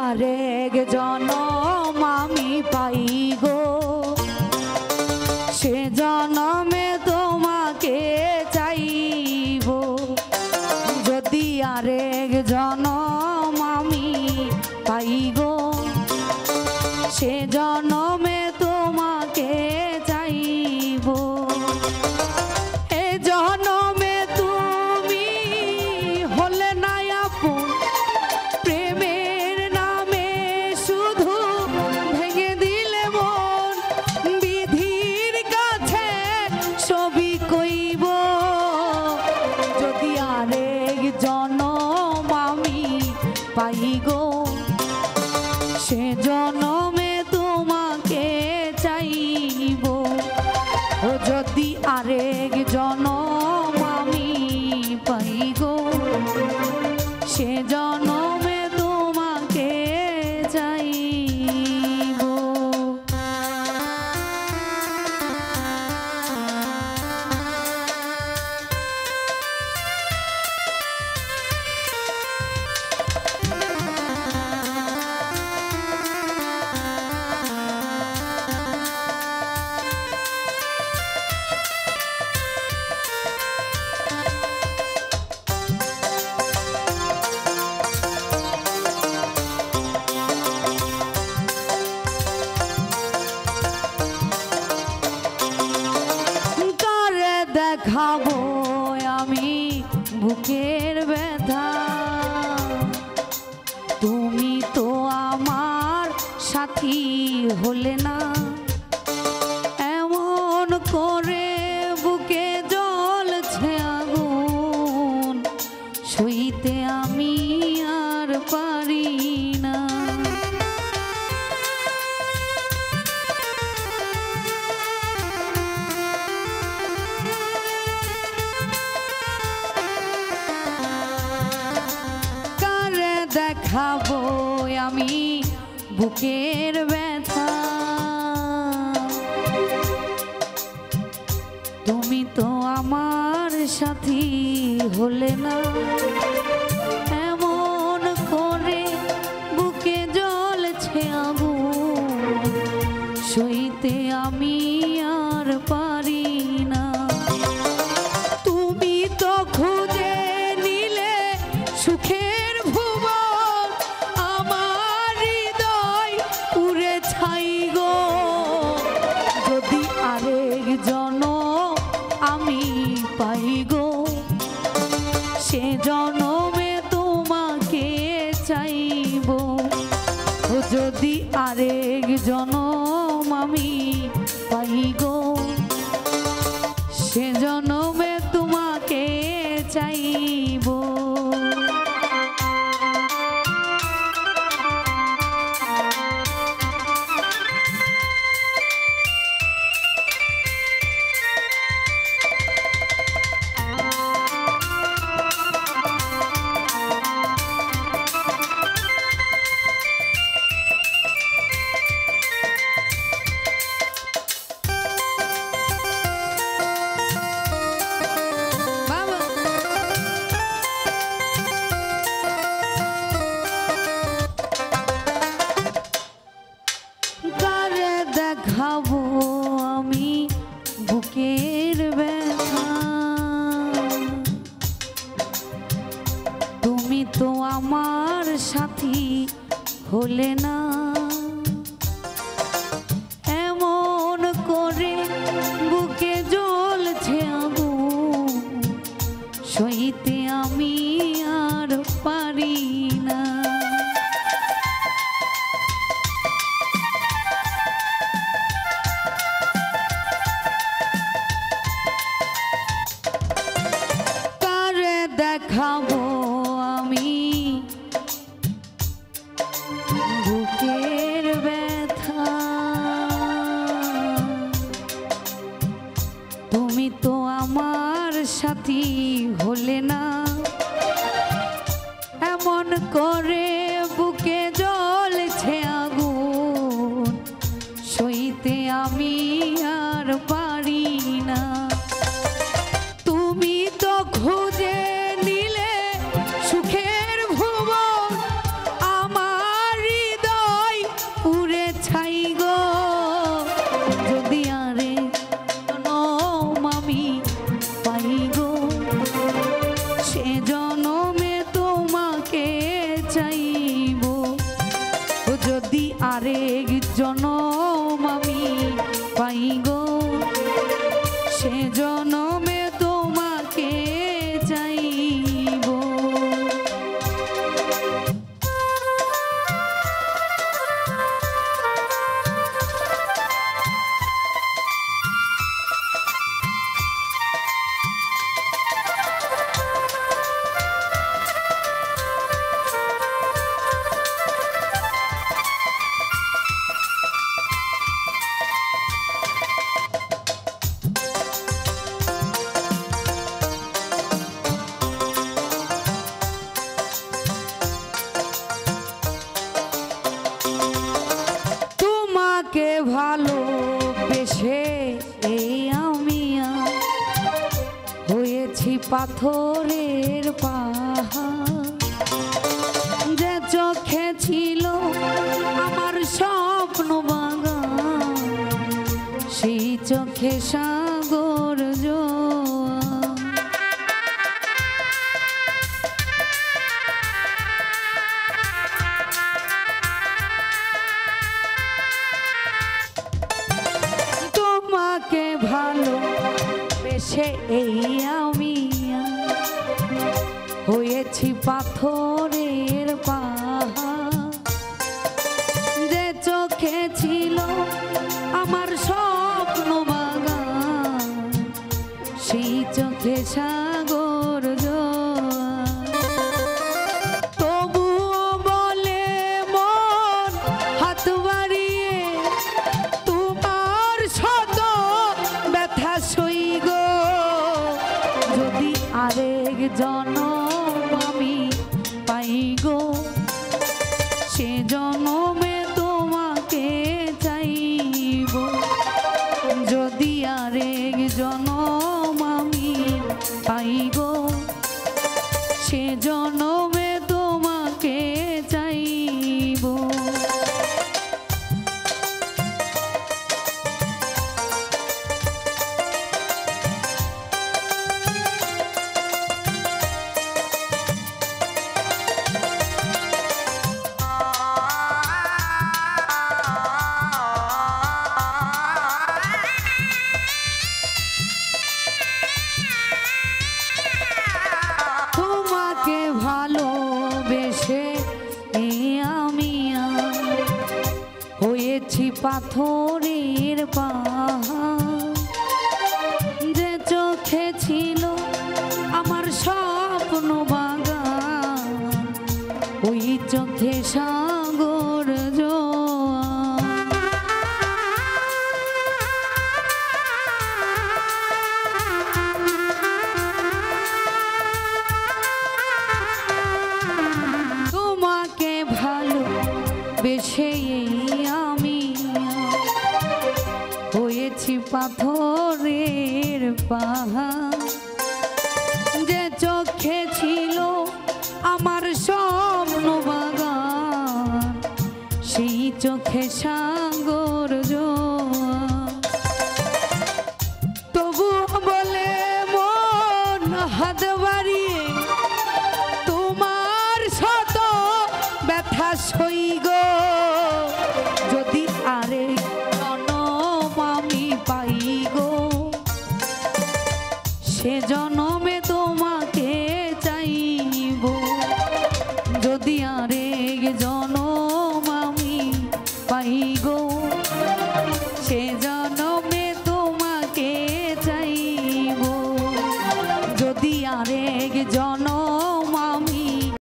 আরেক জনম আমি পাই গো, সে জনমে তোমাকে চাইব। যদি আরেক জনম আমি পাই গো, সে জনমে তোমাকে চাইব। এ জনমে তুমি হলে না আপন, প্রেমের নামে শুধু ভেঙে দিলে মন। বিধির কাছে সবই কইব, যদি আরেক জনম আমি পাই গো, সে জনমে তোমাকে চাইব। ও যদি আরেক জনম আমি পাই গো, সে জনমে তোমাকে চাইব। দেখাবো আমি বুকের ব্যথা, তুমি তো আমার সাথী হলে না। এমন করে বুকে জ্বলছে আগুন, সইতে আমি আর পারি না। দেখাবো আমি বুকের ব্যথা, তুমি তো আমার সাথী হলে না। এমন করে বুকে জ্বলছে আগুন, সইতে আমি আর পারি না। তুমি তো খুঁজে নিলে সুখের ভুবন, আমার হৃদয় পুড়ে ছাই গো। যদি আরেক জনম আমি পাই গো, সে জনমে তোমাকে চাইব। ও যদি আরেক জনম আমি পাই গো, সে জনমে তোমাকে চাইব। দেখাবো আমি বুকের ব্যথা, তুমি তো আমার সাথী হলে না। এমন করে বুকে জ্বলছে আগুন, সইতে আমি আর পারি না। দেখাবো আমি বুকের ব্যথা, তুমি তো আমার সাথী হলে না। এমন করে বুকে জ্বলছে আগুন, সইতে আমি আর পারি না। তুমি তো খুঁজে নিলে সুখের ভুবন, আমার চাইব যদি আরেক জনম আমি পাই গো সে জনমে তোমাকে চাইব। তোমাকে ভালোবেসে এই আমি হয়েছি পাথরের পাহাড়, যে চোখে ছিল আমার স্বপ্ন বাগান সেই চোখে সাগর জোয়ার। তোমাকে ভালোবেসে এই আমি হয়েছি পাথরের পাহাড়, যে চোখে ছিল আমার স্বপ্ন বাগান সেই চোখে সাগর জোয়ার। তবুও বলে মন হাত বাড়িয়ে তোমার শত ব্যথা সই গো যদি আরেক জনম আমি পাই গো সে জনমে তোমাকে চাইব যদি আরেক জনম আমি পাই গো সে জনমে তোমাকে চাইব। তোমাকে ভালোবেসে এই আমি হয়েছি পাথরের পাহাড়, যে চোখে ছিল আমার স্বপ্ন বাগান ওই চোখে সাগর জোয়ার। তোমাকে ভালোবেসে এই আমি হয়েছি পাথরের পাহাড়, যে চোখে ছিল আমার স্বপ্ন বাগান সেই চোখে সাগর জোয়ার। তবু বলে মন হাত বাড়িয়ে তোমার শত ব্যথা সই গো যদি আরেক জনম আমি পাই গো সে